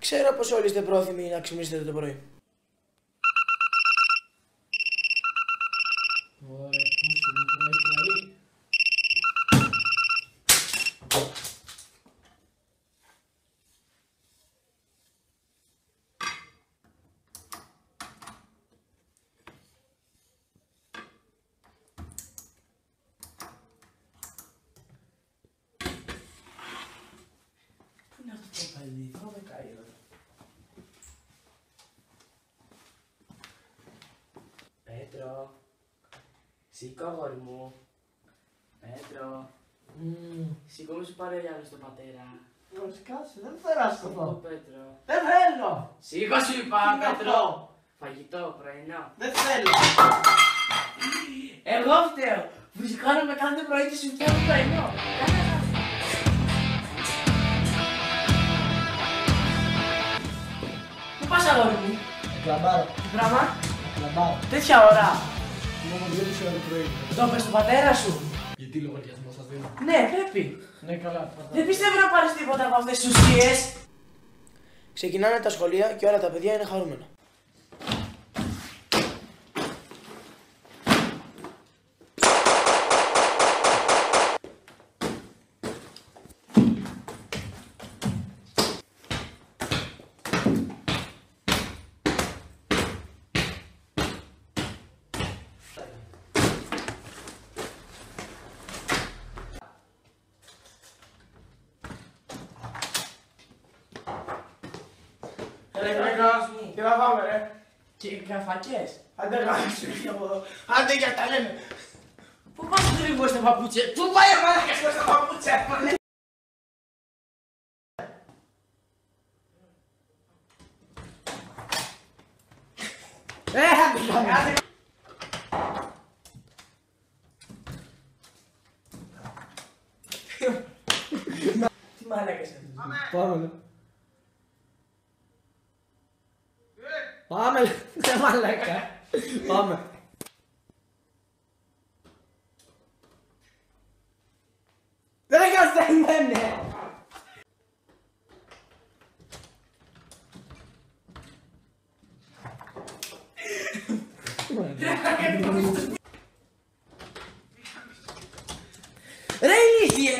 Ξέρω πως όλοι είστε πρόθυμοι να ξυπνήσετε το πρωί. Ωραία, πού πρωί. Πού είναι αυτό το παιδί, 12 η ώρα. Πέτρο, σήκω αγόρι μου. Πέτρο, σήκω μη σου πάρει ο Γιάννης τον πατέρα. Κάτσε, δεν θέλω να Σήκω σκοτώ. Πέτρο. Δεν θέλω. Σήκω σου είπα Τι να Πέτρο. πω? Φαγητό, πρωινό. Δεν θέλω. Εγώ φταίω. Που σου κάνουμε κάθε πρωί και σου φτιάχνω πρωινό. Πού πας αγόρι μου? Κλαμπάρα. Τι πράγμα? Κλαμπάρα. Τέτοια ώρα. Μόνο 2,5 ώρα το πρωί. Το πες στον πατέρα σου. Γιατί λογαριασμό σας δίνω. Ναι, πρέπει. Ναι, καλά. Δεν πιστεύω να πάρεις τίποτα από αυτές τις ουσίες. Ξεκινάνε τα σχολεία και όλα τα παιδιά είναι χαρούμενα. Ρε Κρέκας, τι θα φάμε ρε. Και καφακές. Άντε γάμισε από εδώ. Άντε για τα λέμε. Πού πας γρήγορα στα παπούτσια. Πού πάει ο μάλακας Στα παπούτσια. άντε. Τι μάλακας είναι. Πάμε ρε. Πάμε ρε μαλάκα. Πάμε. Δεν καθέμενε. Ρε ηλίθιε.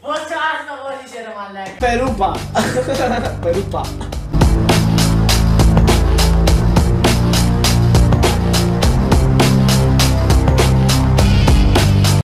Πόσο άστοχος είσαι ρε μαλάκα. Περούπα. Περούπα.